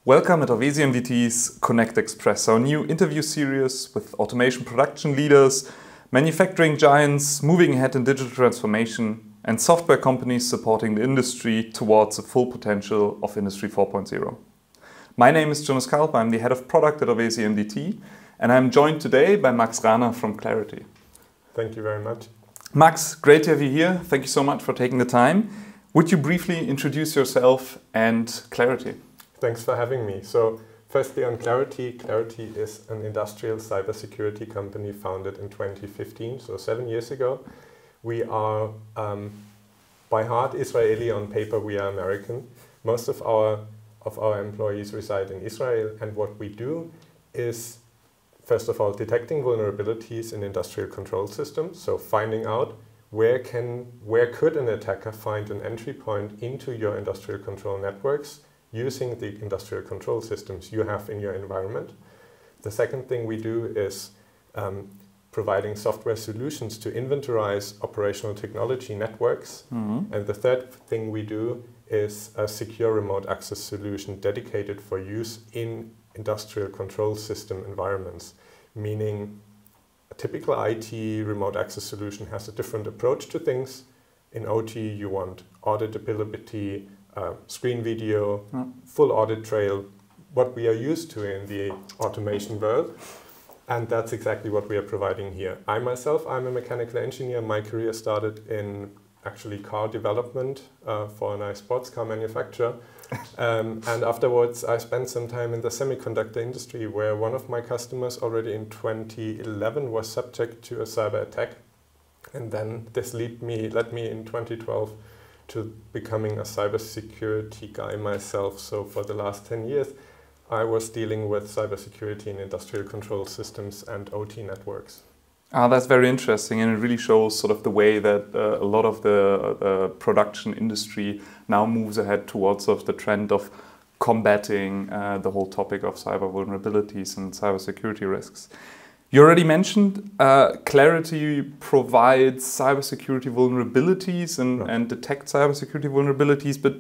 Welcome at Auvesy-MDT's Connect Express, our new interview series with automation production leaders, manufacturing giants moving ahead in digital transformation, and software companies supporting the industry towards the full potential of Industry 4.0. My name is Jonas Kalb, I'm the head of product at Auvesy-MDT, and I'm joined today by Max Rahner from Claroty. Thank you very much. Max, great to have you here. Thank you so much for taking the time. Would you briefly introduce yourself and Claroty? Thanks for having me. So, firstly on Claroty. Claroty is an industrial cybersecurity company founded in 2015, so 7 years ago. We are by heart Israeli, on paper we are American. Most of our employees reside in Israel, and what we do is, first of all, detecting vulnerabilities in industrial control systems, so finding out where could an attacker find an entry point into your industrial control networks using the industrial control systems you have in your environment. The second thing we do is providing software solutions to inventorize operational technology networks. Mm-hmm. And the third thing we do is a secure remote access solution dedicated for use in industrial control system environments, meaning a typical IT remote access solution has a different approach to things. In OT, you want auditability, screen video, full audit trail, what we are used to in the automation world. And that's exactly what we are providing here. I'm a mechanical engineer. My career started in actually car development for a nice sports car manufacturer. And afterwards, I spent some time in the semiconductor industry, where one of my customers already in 2011 was subject to a cyber attack. And then this led me in 2012 to becoming a cybersecurity guy myself. So for the last 10 years, I was dealing with cybersecurity in industrial control systems and OT networks. That's very interesting, and it really shows sort of the way that a lot of the production industry now moves ahead towards sort of the trend of combating the whole topic of cyber vulnerabilities and cybersecurity risks. You already mentioned Claroty provides cybersecurity vulnerabilities and detects cybersecurity vulnerabilities, but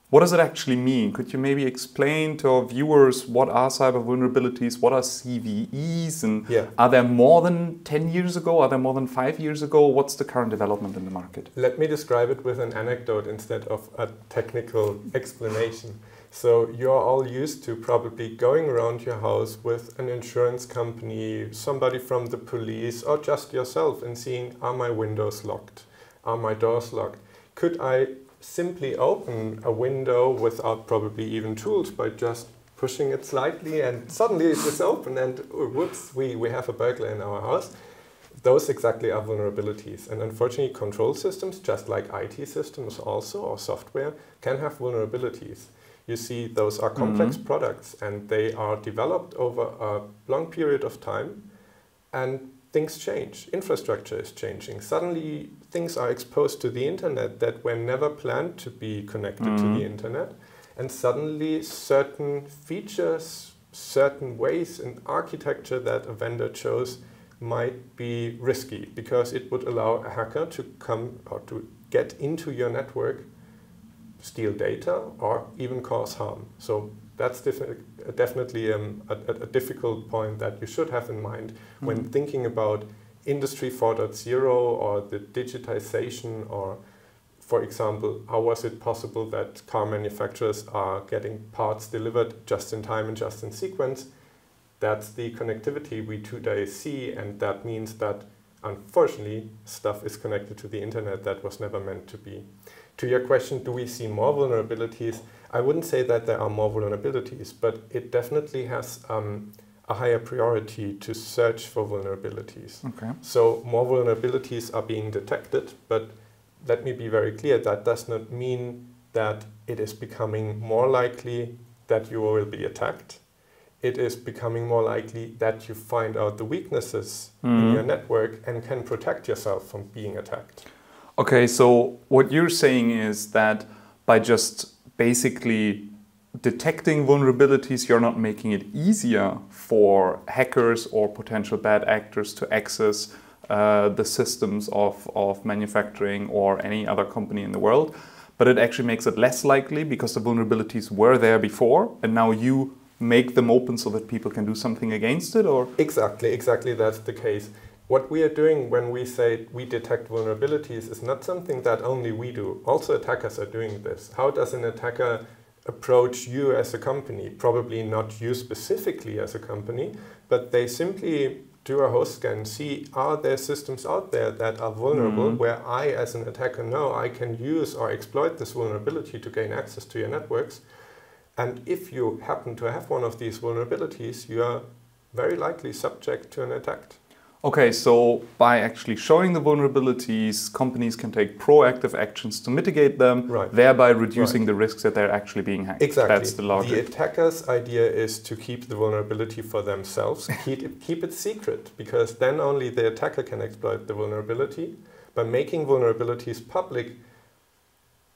what does it actually mean? Could you maybe explain to our viewers what are cyber vulnerabilities, what are CVEs, and are there more than 10 years ago? Are there more than 5 years ago? What's the current development in the market? Let me describe it with an anecdote instead of a technical explanation. So you're all used to probably going around your house with an insurance company, somebody from the police, or just yourself, and seeing, are my windows locked? Are my doors locked? Could I simply open a window without probably even tools by just pushing it slightly, and suddenly it is open, and whoops, we have a burglar in our house? Those exactly are vulnerabilities. And unfortunately, control systems, just like IT systems also, or software, can have vulnerabilities. You see, those are complex products, and they are developed over a long period of time, and things change. Infrastructure is changing. Suddenly, things are exposed to the internet that were never planned to be connected to the internet, and suddenly certain features, certain ways in architecture that a vendor chose might be risky, because it would allow a hacker to come or to get into your network, steal data, or even cause harm. So that's definitely a difficult point that you should have in mind when thinking about Industry 4.0 or the digitization, or, for example, how was it possible that car manufacturers are getting parts delivered just in time and just in sequence? That's the connectivity we today see, and that means that, unfortunately, stuff is connected to the internet that was never meant to be. To your question, do we see more vulnerabilities? I wouldn't say that there are more vulnerabilities, but it definitely has a higher priority to search for vulnerabilities. Okay. So more vulnerabilities are being detected, but let me be very clear, that does not mean that it is becoming more likely that you will be attacked. It is becoming more likely that you find out the weaknesses in your network and can protect yourself from being attacked. Okay, so what you're saying is that by just basically detecting vulnerabilities, you're not making it easier for hackers or potential bad actors to access the systems of manufacturing or any other company in the world, but it actually makes it less likely because the vulnerabilities were there before, and now you make them open so that people can do something against it, or? Exactly that's the case. What we are doing when we say we detect vulnerabilities is not something that only we do. Also attackers are doing this. How does an attacker approach you as a company? Probably not you specifically as a company, but they simply do a host scan, see are there systems out there that are vulnerable where I as an attacker know I can use or exploit this vulnerability to gain access to your networks. And if you happen to have one of these vulnerabilities, you are very likely subject to an attack. Okay, so by actually showing the vulnerabilities, companies can take proactive actions to mitigate them, thereby reducing the risks that they're actually being hacked. Exactly. That's the logic. The attacker's idea is to keep the vulnerability for themselves, keep it secret, because then only the attacker can exploit the vulnerability. By making vulnerabilities public,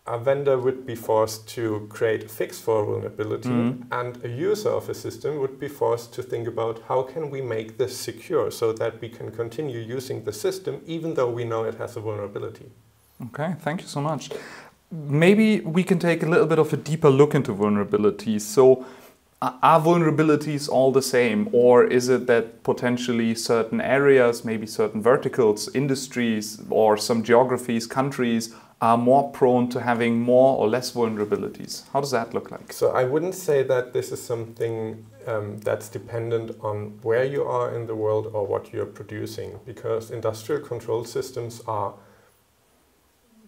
a vendor would be forced to create a fix for a vulnerability, and a user of a system would be forced to think about how can we make this secure so that we can continue using the system even though we know it has a vulnerability. Okay, thank you so much. Maybe we can take a little bit of a deeper look into vulnerabilities. So are vulnerabilities all the same, or is it that potentially certain areas, maybe certain verticals, industries, or some geographies, countries are more prone to having more or less vulnerabilities? How does that look like? So I wouldn't say that this is something that's dependent on where you are in the world or what you're producing, because industrial control systems are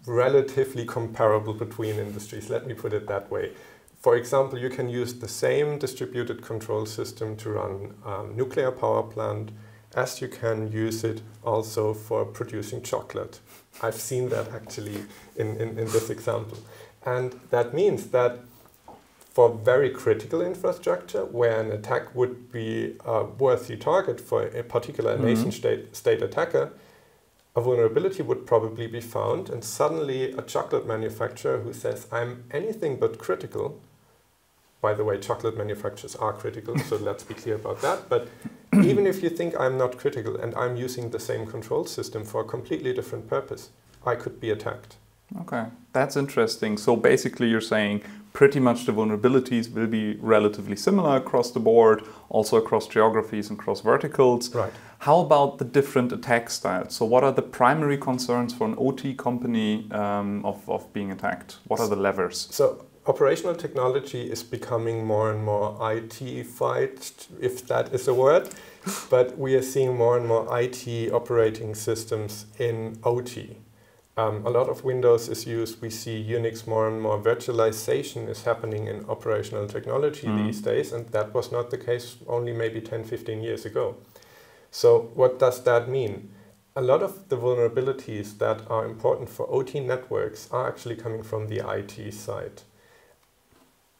relatively comparable between industries. Let me put it that way. For example, you can use the same distributed control system to run a nuclear power plant as you can use it also for producing chocolate. I've seen that actually in this example. And that means that for very critical infrastructure, where an attack would be a worthy target for a particular nation state attacker, a vulnerability would probably be found, and suddenly a chocolate manufacturer who says, I'm anything but critical. By the way, chocolate manufacturers are critical, so let's be clear about that. But even if you think I'm not critical and I'm using the same control system for a completely different purpose, I could be attacked. Okay, that's interesting. So basically you're saying pretty much the vulnerabilities will be relatively similar across the board, also across geographies and across verticals. Right. How about the different attack styles? So what are the primary concerns for an OT company of being attacked? What are the levers? So operational technology is becoming more and more IT-fied, if that is a word, but we are seeing more and more IT operating systems in OT. A lot of Windows is used. We see Unix more and more. Virtualization is happening in operational technology these days, and that was not the case only maybe 10, 15 years ago. So what does that mean? A lot of the vulnerabilities that are important for OT networks are actually coming from the IT side.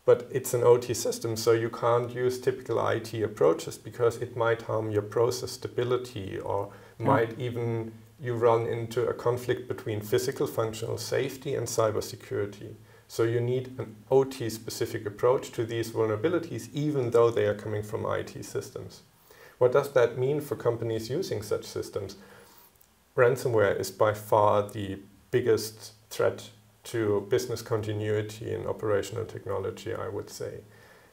But it's an OT system, so you can't use typical IT approaches because it might harm your process stability, or might even you run into a conflict between physical functional safety and cybersecurity. So you need an OT-specific approach to these vulnerabilities, even though they are coming from IT systems. What does that mean for companies using such systems? Ransomware is by far the biggest threat to business continuity in operational technology, I would say.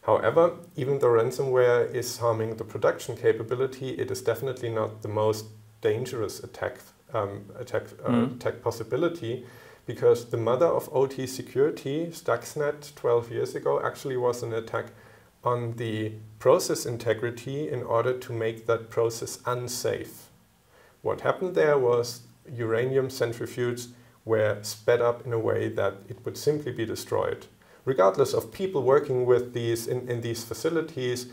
However, even though ransomware is harming the production capability, it is definitely not the most dangerous attack possibility, because the mother of OT security, Stuxnet, 12 years ago, actually was an attack on the process integrity in order to make that process unsafe. What happened there was uranium centrifuges were sped up in a way that it would simply be destroyed. Regardless of people working with these in these facilities,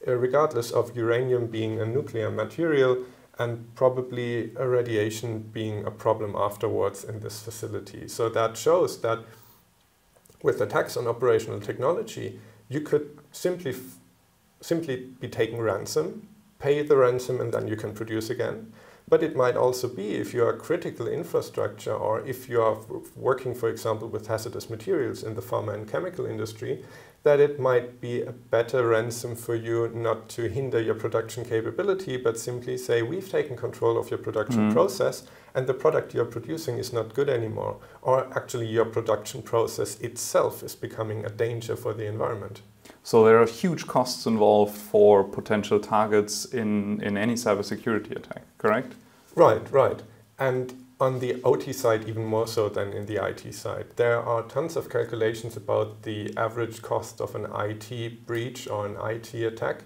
regardless of uranium being a nuclear material, and probably a radiation being a problem afterwards in this facility. So that shows that with attacks on operational technology, you could simply be taken ransom, pay the ransom, and then you can produce again. But it might also be, if you are critical infrastructure, or if you are working, for example, with hazardous materials in the pharma and chemical industry, that it might be a better ransom for you not to hinder your production capability, but simply say, we've taken control of your production process and the product you're producing is not good anymore. Or actually your production process itself is becoming a danger for the environment. So there are huge costs involved for potential targets in any cybersecurity attack, correct? Right. And on the OT side, even more so than in the IT side. There are tons of calculations about the average cost of an IT breach or an IT attack.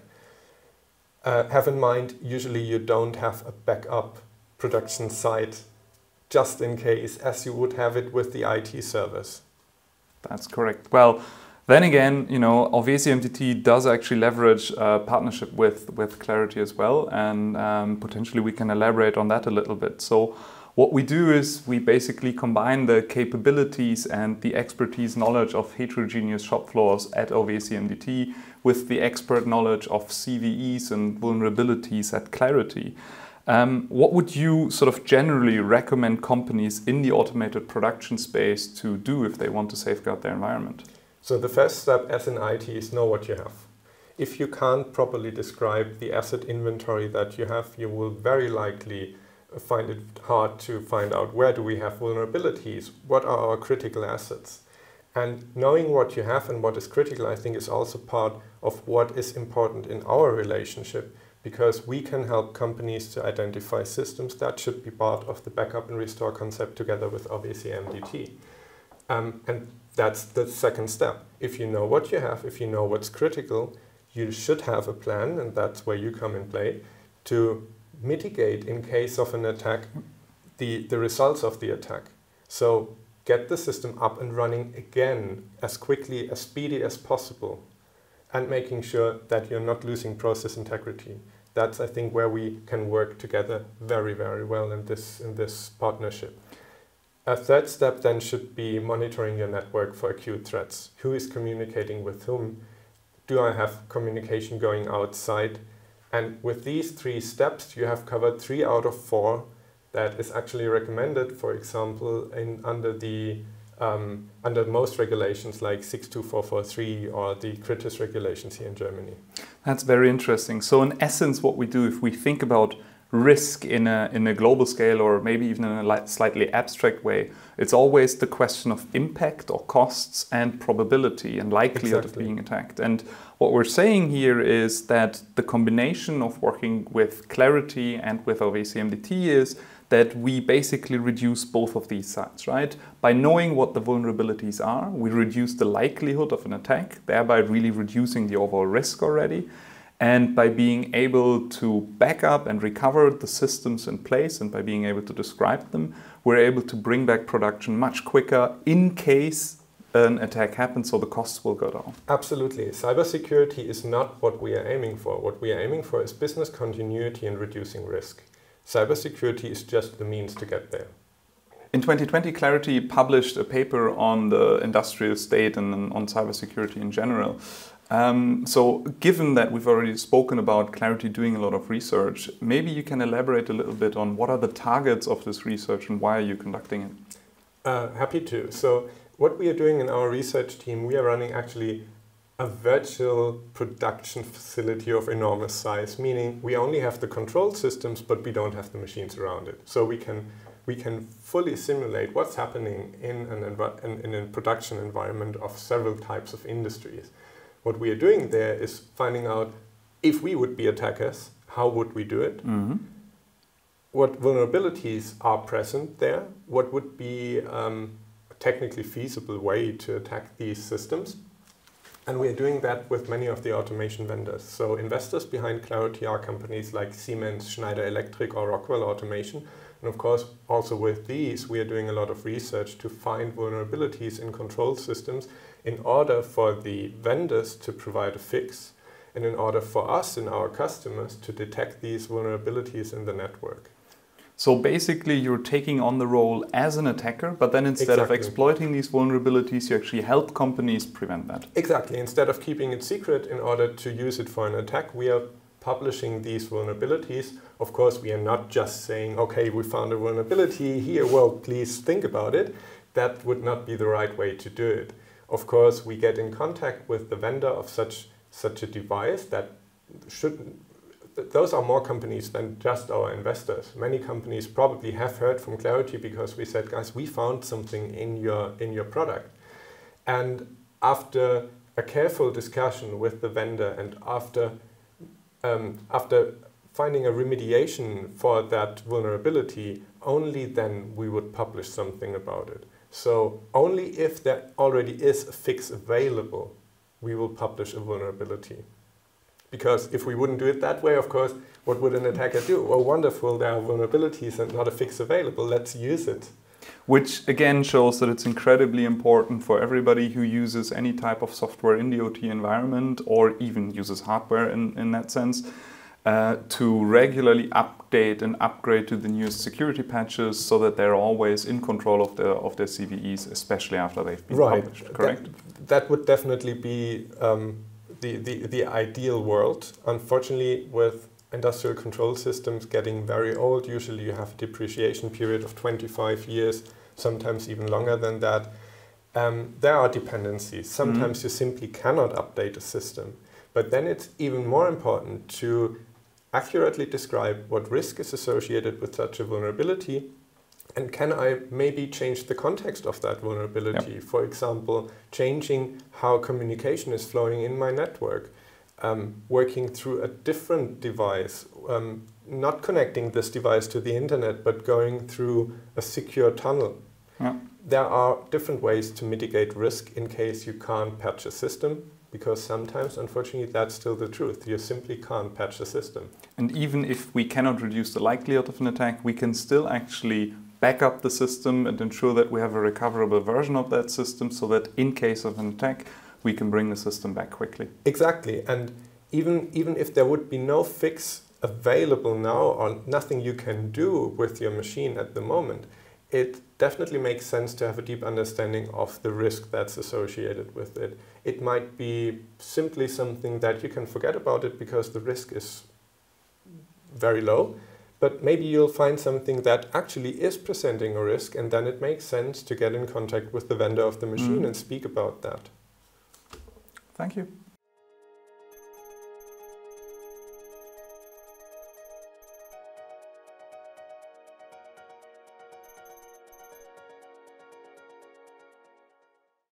Have in mind, usually you don't have a backup production site just in case, as you would have it with the IT service. That's correct. Well, then again, Auvesy-MDT does actually leverage a partnership with Claroty as well, and potentially we can elaborate on that a little bit. So what we do is we basically combine the capabilities and the expertise knowledge of heterogeneous shop floors at Auvesy-MDT with the expert knowledge of CVEs and vulnerabilities at Claroty. What would you sort of generally recommend companies in the automated production space to do if they want to safeguard their environment? So the first step as an IT is know what you have. If you can't properly describe the asset inventory that you have, you will very likely find it hard to find out where do we have vulnerabilities, what are our critical assets. And knowing what you have and what is critical, I think, is also part of what is important in our relationship, because we can help companies to identify systems that should be part of the backup and restore concept together with Auvesy-MDT. And that's the second step. If you know what you have, if you know what's critical, you should have a plan, and that's where you come in play, to mitigate in case of an attack the results of the attack. So get the system up and running again as quickly, as speedy as possible, and making sure that you're not losing process integrity. That's, I think, where we can work together very, very well in this partnership. A third step then should be monitoring your network for acute threats. Who is communicating with whom? Do I have communication going outside? And with these 3 steps, you have covered 3 out of 4 that is actually recommended, for example, under most regulations like 62443 or the CRITIS regulations here in Germany. That's very interesting. So in essence, what we do, if we think about risk in a global scale or maybe even in a slightly abstract way, it's always the question of impact or costs and probability and likelihood of being attacked. And what we're saying here is that the combination of working with Claroty and with Auvesy-MDT is that we basically reduce both of these sides, right? By knowing what the vulnerabilities are, we reduce the likelihood of an attack, thereby really reducing the overall risk already. And by being able to back up and recover the systems in place and by being able to describe them, we're able to bring back production much quicker in case an attack happens, so the costs will go down. Absolutely. Cybersecurity is not what we are aiming for. What we are aiming for is business continuity and reducing risk. Cybersecurity is just the means to get there. In 2020, Claroty published a paper on the industrial state and on cybersecurity in general. So given that we've already spoken about Claroty doing a lot of research, maybe you can elaborate a little bit on what are the targets of this research and why are you conducting it? Happy to. So what we are doing in our research team, we are running actually a virtual production facility of enormous size, meaning we only have the control systems, but we don't have the machines around it. So we can fully simulate what's happening in a production environment of several types of industries. What we are doing there is finding out if we would be attackers, how would we do it? Mm-hmm. What vulnerabilities are present there? What would be a technically feasible way to attack these systems? And we are doing that with many of the automation vendors. So investors behind Claroty are companies like Siemens, Schneider Electric or Rockwell Automation. And of course, also with these, we are doing a lot of research to find vulnerabilities in control systems in order for the vendors to provide a fix and in order for us and our customers to detect these vulnerabilities in the network. So basically you're taking on the role as an attacker, but then instead of exploiting these vulnerabilities, you actually help companies prevent that. Exactly. Instead of keeping it secret in order to use it for an attack, we are publishing these vulnerabilities. Of course, we are not just saying, okay, we found a vulnerability here, well, please think about it. That would not be the right way to do it. of course, we get in contact with the vendor of such a device that those are more companies than just our investors. Many companies probably have heard from Claroty because we said, guys, we found something in your product. And after a careful discussion with the vendor and after finding a remediation for that vulnerability, only then we would publish something about it. So only if there already is a fix available, we will publish a vulnerability. Because if we wouldn't do it that way, of course, what would an attacker do? Oh, wonderful, there are vulnerabilities and not a fix available, let's use it. Which again shows that it's incredibly important for everybody who uses any type of software in the OT environment or even uses hardware in that sense, to regularly update and upgrade to the newest security patches so that they're always in control of their CVEs, especially after they've been published, correct? That would definitely be the ideal world. Unfortunately, with industrial control systems getting very old, usually you have a depreciation period of 25 years, sometimes even longer than that. There are dependencies. Sometimes you simply cannot update a system. But then it's even more important to accurately describe what risk is associated with such a vulnerability, and can I maybe change the context of that vulnerability? Yep. For example, changing how communication is flowing in my network, working through a different device, not connecting this device to the internet, but going through a secure tunnel. Yep. There are different ways to mitigate risk in case you can't patch a system, because sometimes, unfortunately, that's still the truth. You simply can't patch a system. And even if we cannot reduce the likelihood of an attack, we can still actually back up the system and ensure that we have a recoverable version of that system so that in case of an attack, we can bring the system back quickly. Exactly. And even if there would be no fix available now or nothing you can do with your machine at the moment, it definitely makes sense to have a deep understanding of the risk that's associated with it. It might be simply something that you can forget about it because the risk is very low, but maybe you'll find something that actually is presenting a risk, and then it makes sense to get in contact with the vendor of the machine and speak about that. Thank you.